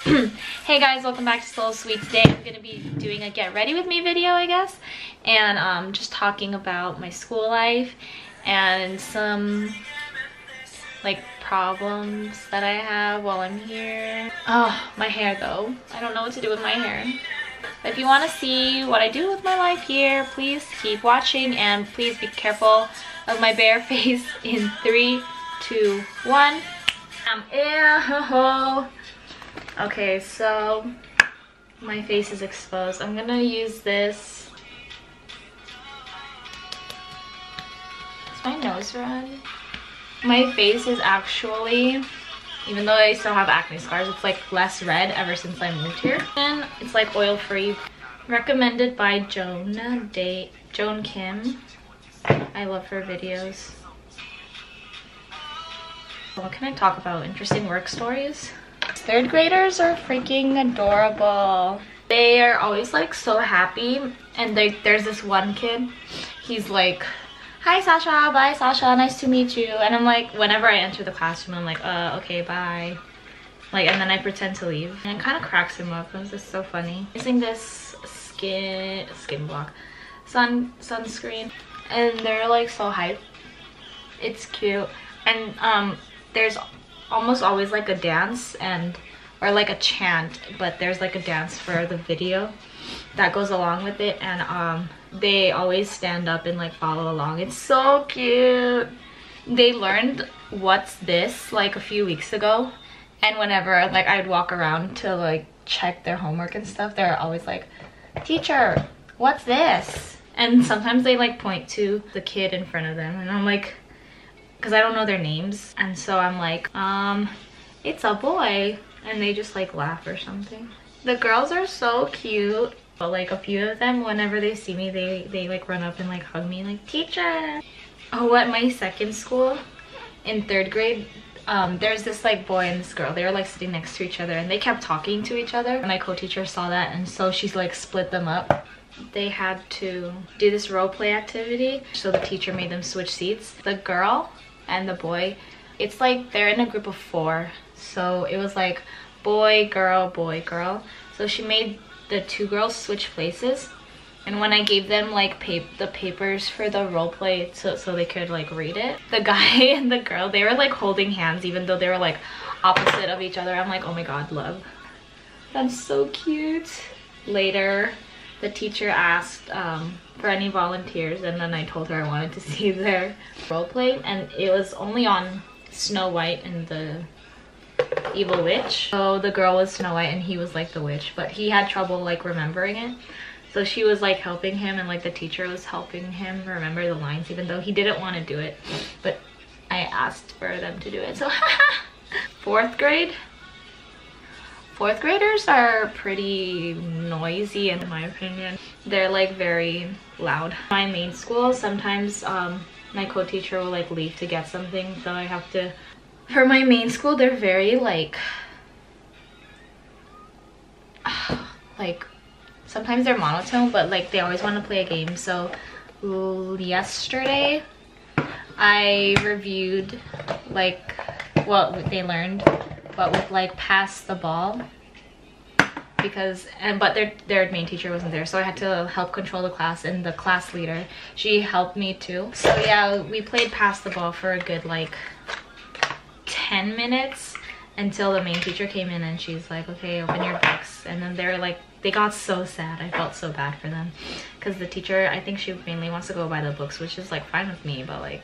Hey guys, welcome back to SeoulSweet. Today I'm going to be doing a get ready with me video, I guess, and just talking about my school life and some like problems that I have while I'm here. Oh, my hair though. I don't know what to do with my hair. But if you want to see what I do with my life here, please keep watching and please be careful of my bare face in 3, 2, 1. Okay, so my face is exposed. I'm gonna use this. Is my nose red? My face is actually, even though I still have acne scars, it's like less red ever since I moved here. And it's like oil free. Recommended by Joan Kim. I love her videos. What can I talk about? Interesting work stories? Third graders are freaking adorable. They are always like so happy, and there's this one kid, he's like, hi Sasha, bye Sasha, nice to meet you. And I'm like, whenever I enter the classroom, I'm like, okay, bye. Like, and then I pretend to leave. And it kind of cracks him up. It's just so funny. Using this skin block sunscreen, and they're like so hype. It's cute. And there's almost always like a dance or like a chant, but there's like a dance for the video that goes along with it, and they always stand up and like follow along. It's so cute. They learned what's this like a few weeks ago, and whenever like I'd walk around to like check their homework and stuff, they're always like, teacher, what's this? And sometimes they like point to the kid in front of them, and I'm like, because I don't know their names, and so I'm like, it's a boy, and they just like laugh or something. The girls are so cute, but like a few of them, whenever they see me, they like run up and like hug me like, teacher. Oh, at my second school in 3rd grade, there's this like boy and this girl. They were like sitting next to each other, and they kept talking to each other. My co-teacher saw that, and so she's like split them up. They had to do this role play activity, so the teacher made them switch seats. The girl and the boy, it's like they're in a group of 4, so it was like boy girl. So she made the 2 girls switch places, and when I gave them like the papers for the role play so they could like read it, the guy and the girl, they were like holding hands even though they were like opposite of each other. I'm like, oh my god, love. That's so cute. Later, the teacher asked for any volunteers, and then I told her I wanted to see their role play, and it was only on Snow White and the Evil Witch. So the girl was Snow White and he was like the witch, but he had trouble like remembering it. So she was like helping him, and like the teacher was helping him remember the lines even though he didn't want to do it, but I asked for them to do it. So 4th graders are pretty noisy in my opinion. They're like very loud. My main school, sometimes my co-teacher will like leave to get something, so I have to. For my main school, they're very like sometimes they're monotone, but like they always want to play a game. So yesterday I reviewed like what they learned, but with like pass the ball, because but their main teacher wasn't there, so I had to help control the class, and the class leader, she helped me too. So yeah, we played pass the ball for a good like 10 minutes until the main teacher came in, and she's like, okay, open your books. And then they're like, they got so sad. I felt so bad for them, because the teacher, I think she mainly wants to go by the books, which is like fine with me, but like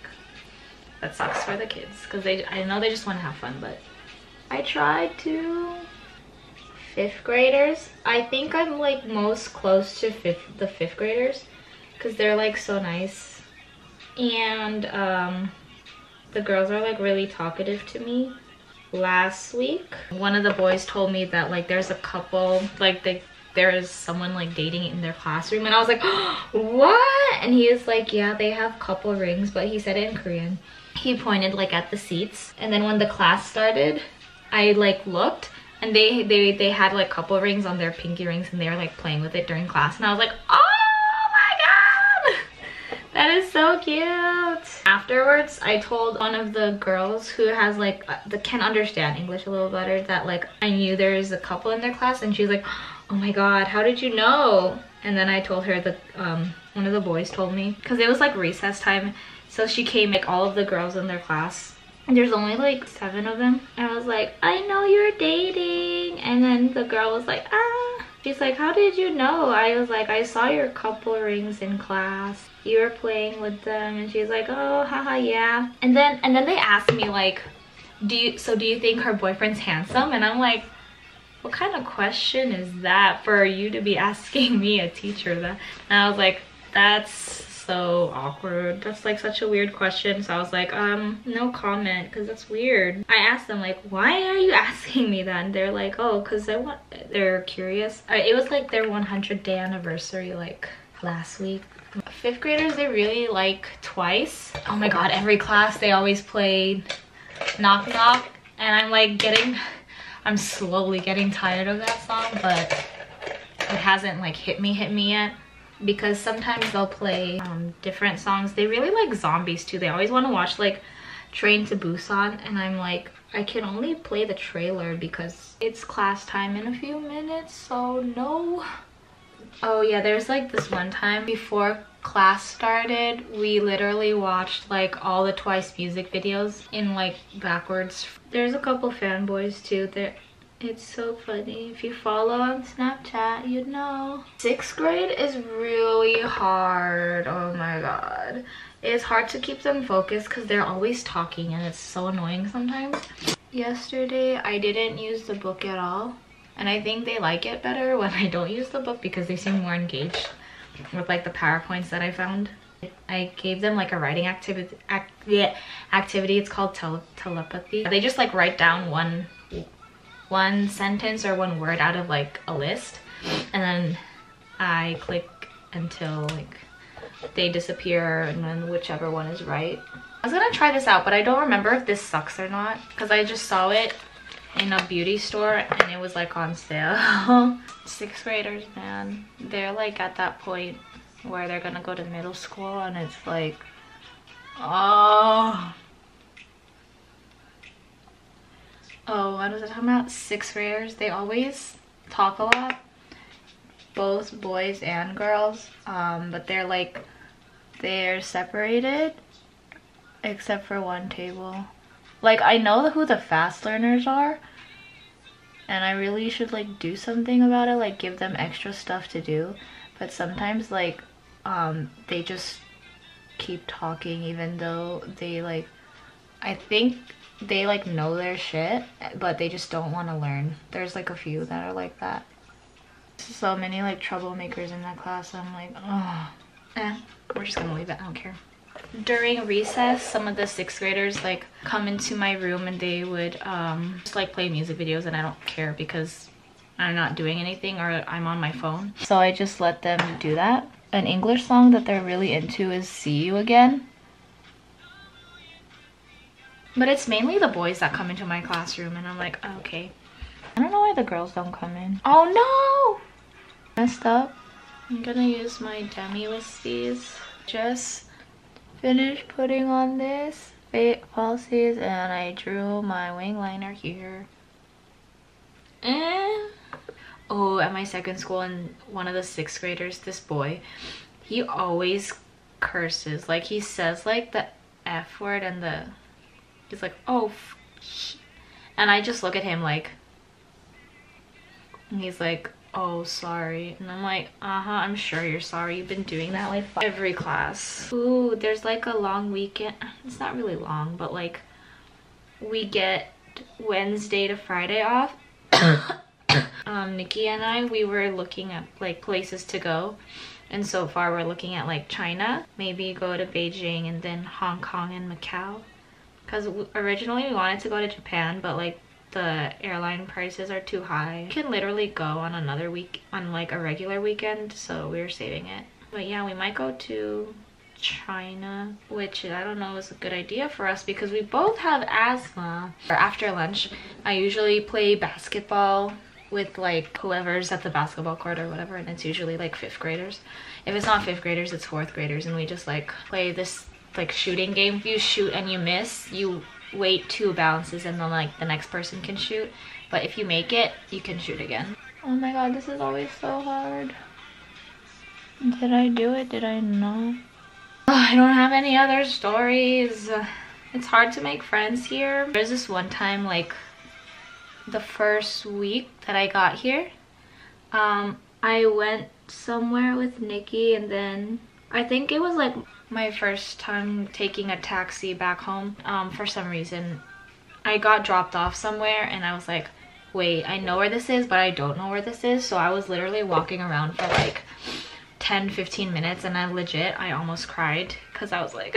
that sucks for the kids, because I know they just want to have fun. But I tried to. 5th graders, I think I'm like most close to the 5th graders, because they're like so nice, and the girls are like really talkative to me. Last week, one of the boys told me that like there's a couple, like there is someone like dating in their classroom, and I was like, what? And he is like, yeah, they have couple rings, but he said it in Korean. He pointed like at the seats, and then when the class started, I like looked, and they had like couple rings on their pinky rings, and they were like playing with it during class, and I was like, oh my god, That is so cute. Afterwards, I told one of the girls who has like that can understand English a little better that like I knew there's a couple in their class, and she's like, oh my god, how did you know? And then I told her that one of the boys told me, because it was like recess time, so she came like all of the girls in their class. There's only like 7 of them. I was like, I know you're dating. And then the girl was like, ah. She's like, how did you know? I was like, I saw your couple rings in class. You were playing with them. And she's like, oh, haha, yeah. And then they asked me like, do you think her boyfriend's handsome? And I'm like, what kind of question is that for you to be asking me, a teacher, that? And I was like, that's so awkward. That's like such a weird question. So I was like, no comment, because that's weird. I asked them like, why are you asking me that? And they're like, oh, because they're curious. It was like their 100th-day anniversary like last week. 5th graders, they really like Twice. Oh my god, every class they always play Knock Knock, and I'm like I'm slowly getting tired of that song, but it hasn't like hit me yet. Because sometimes they'll play different songs. They really like zombies too. They always want to watch like Train to Busan, and I'm like, I can only play the trailer because it's class time in a few minutes, so no. Oh yeah, there's like this one time before class started, we literally watched like all the Twice music videos in like backwards. There's a couple fanboys too. It's so funny. If you follow on Snapchat, you'd know. 6th grade is really hard. Oh my god. It's hard to keep them focused because they're always talking, and it's so annoying sometimes. Yesterday, I didn't use the book at all. And I think they like it better when I don't use the book because they seem more engaged with like the PowerPoints that I found. I gave them like a writing activity. It's called telepathy. They just like write down one sentence or one word out of like a list, and then I click until like they disappear, and then whichever one is right. I was gonna try this out, but I don't remember if this sucks or not because I just saw it in a beauty store and it was like on sale. 6th graders, man, they're like at that point where they're gonna go to middle school, and it's like, oh, what was I talking about? 6th graders, they always talk a lot, both boys and girls, but they're separated except for one table. Like, I know who the fast learners are, and I really should like do something about it, like give them extra stuff to do, but sometimes like they just keep talking even though they like, I think they like know their shit, but they just don't want to learn. There's like a few that are like that. So many like troublemakers in that class. I'm like, oh, we're just gonna leave it. I don't care. During recess, some of the 6th graders like come into my room and they would just like play music videos, and I don't care because I'm not doing anything or I'm on my phone. So I just let them do that. An English song that they're really into is See You Again. But it's mainly the boys that come into my classroom, and I'm like, oh, okay. I don't know why the girls don't come in. Oh no! Messed up. I'm gonna use my demi wispies. Just finished putting on this falsies, and I drew my wing liner here. Oh, at my 2nd school, and one of the 6th graders, this boy, he always curses. Like, he says like the F word and he's like, oh, and I just look at him like, and he's like, oh, sorry. And I'm like, I'm sure you're sorry. You've been doing that like every class. Ooh, there's like a long weekend. It's not really long, but like we get Wednesday to Friday off. Nikki and I, we were looking at like places to go, and so far we're looking at like China, maybe go to Beijing, and then Hong Kong and Macau, because originally we wanted to go to Japan, but like the airline prices are too high. You can literally go on another week, on like a regular weekend, so we're saving it. But yeah, we might go to China, which I don't know is a good idea for us because we both have asthma. After lunch, I usually play basketball with like whoever's at the basketball court or whatever, and it's usually like 5th graders. If it's not 5th graders, it's 4th graders, and we just like play this like shooting game. If you shoot and you miss, you wait 2 bounces and then like the next person can shoot, but if you make it, you can shoot again. Oh my god, this is always so hard. Did I do it? Did I not? Oh, I don't have any other stories. It's hard to make friends here. There's this one time, like the first week that I got here, I went somewhere with Nikki, and then I think it was like my first time taking a taxi back home. For some reason I got dropped off somewhere and I was like, wait, I know where this is, but I don't know where this is. So I was literally walking around for like 10-15 minutes, and I almost cried because I was like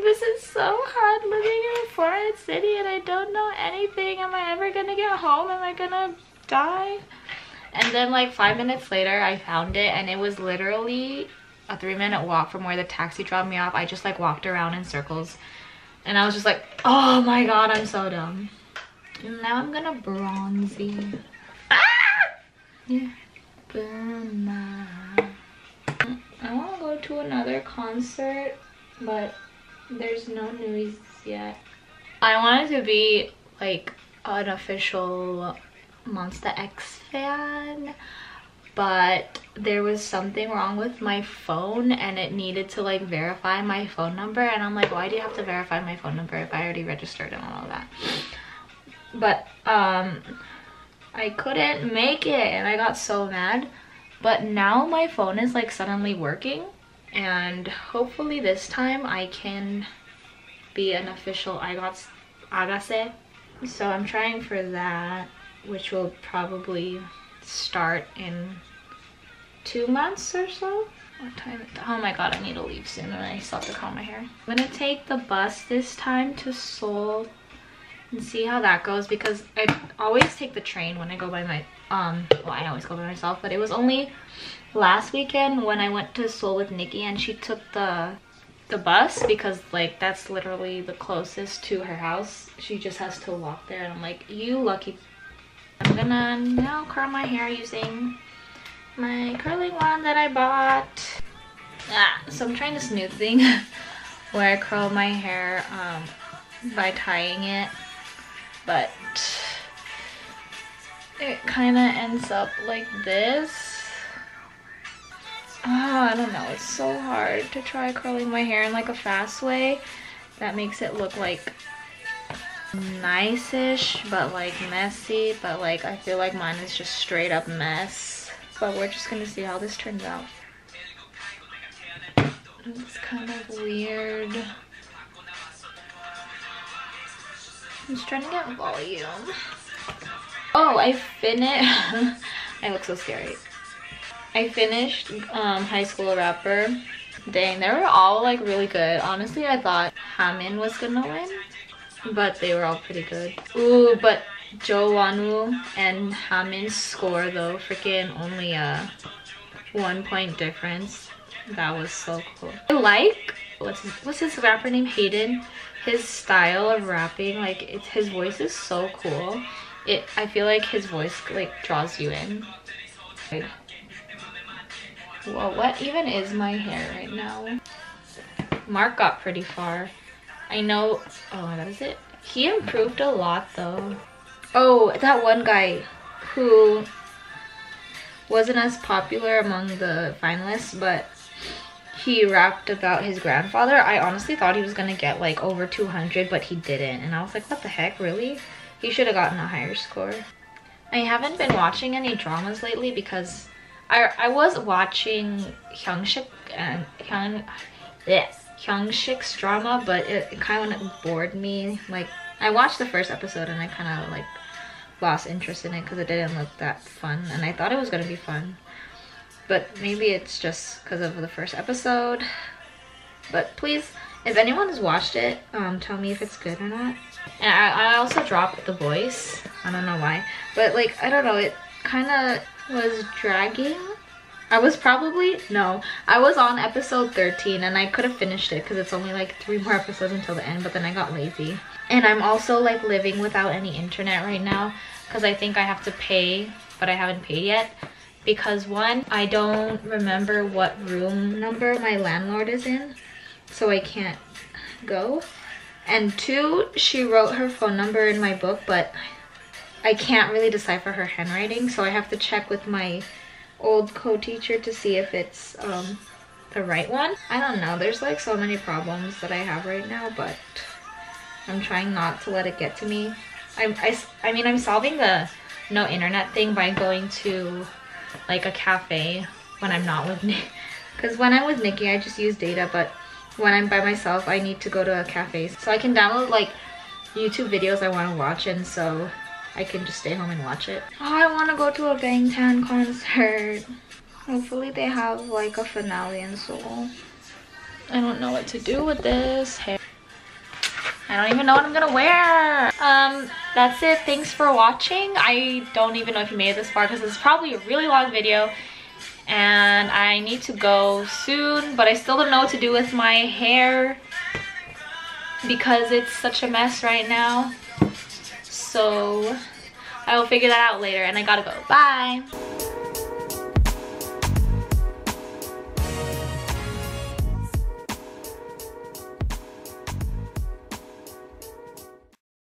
this is so hard living in a foreign city and I don't know anything. Am I ever gonna get home? Am I gonna die? And then like 5 minutes later I found it, and it was literally a 3-minute walk from where the taxi dropped me off. I just like walked around in circles and I was just like, oh my god, I'm so dumb. And now I'm gonna bronzy. Ah! Yeah. I want to go to another concert, but there's no news yet. I wanted to be like an official Monster X fan, but there was something wrong with my phone and it needed to like verify my phone number, and I'm like, why do you have to verify my phone number if I already registered and all that? But I couldn't make it and I got so mad. But now my phone is like suddenly working, and hopefully this time I can be an official Agase. So I'm trying for that, which will probably start in 2 months or so. What time? Oh my god, I need to leave soon and I still have to comb my hair. I'm gonna take the bus this time to Seoul and see how that goes, because I always take the train when I go by my well, I always go by myself, but it was only last weekend when I went to Seoul with Nikki and she took the bus, because like that's literally the closest to her house. She just has to walk there, and I'm like, you lucky. I'm gonna now curl my hair using my curling wand that I bought. So I'm trying this new thing where I curl my hair by tying it, but it kind of ends up like this. I don't know, it's so hard to try curling my hair in like a fast way that makes it look like nice-ish but like messy, but like I feel like mine is just straight up mess. But we're just gonna see how this turns out. It's kind of weird. I'm just trying to get volume. Oh, I finished. I look so scary. I finished High School Rapper. Dang, they were all like really good. Honestly, I thought Hamin was gonna win, but they were all pretty good. Ooh, but Jo Won-woo and Hamin's score though, freaking only a 1 point difference. That was so cool. I like what's his rapper name? Hayden. His style of rapping, like his voice is so cool. I feel like his voice like draws you in. Whoa, what even is my hair right now? Mark got pretty far. I know. Oh my god, is it? He improved a lot though. Oh, that one guy who wasn't as popular among the finalists, but he rapped about his grandfather. I honestly thought he was gonna get like over 200, but he didn't. And I was like, what the heck, really? He should have gotten a higher score. I haven't been watching any dramas lately because I was watching Hyungsik's drama, but it kind of bored me. Like, I watched the first episode and I kind of like lost interest in it because it didn't look that fun, and I thought it was gonna be fun. But maybe it's just because of the first episode. But please, if anyone's watched it, tell me if it's good or not. And I also dropped The Voice. I don't know why. But like, I don't know, it kind of was dragging. I was on episode 13 and I could have finished it because it's only like 3 more episodes until the end, but then I got lazy. And I'm also like living without any internet right now because I think I have to pay, but I haven't paid yet. Because 1, I don't remember what room number my landlord is in, so I can't go. And 2, she wrote her phone number in my book, but I can't really decipher her handwriting, so I have to check with my old co-teacher to see if it's the right one. I don't know, there's like so many problems that I have right now, but I'm trying not to let it get to me. I mean, I'm solving the no internet thing by going to like a cafe when I'm not with Nick. Because when I'm with Nikki, I just use data, but when I'm by myself, I need to go to a cafe. So I can download like YouTube videos I want to watch, and so I can just stay home and watch it. Oh, I want to go to a Bangtan concert. Hopefully they have like a finale in Seoul. I don't know what to do with this hair. I don't even know what I'm gonna wear. That's it. Thanks for watching. I don't even know if you made it this far because this is probably a really long video and I need to go soon, but I still don't know what to do with my hair because it's such a mess right now. So I will figure that out later, and I gotta go. Bye.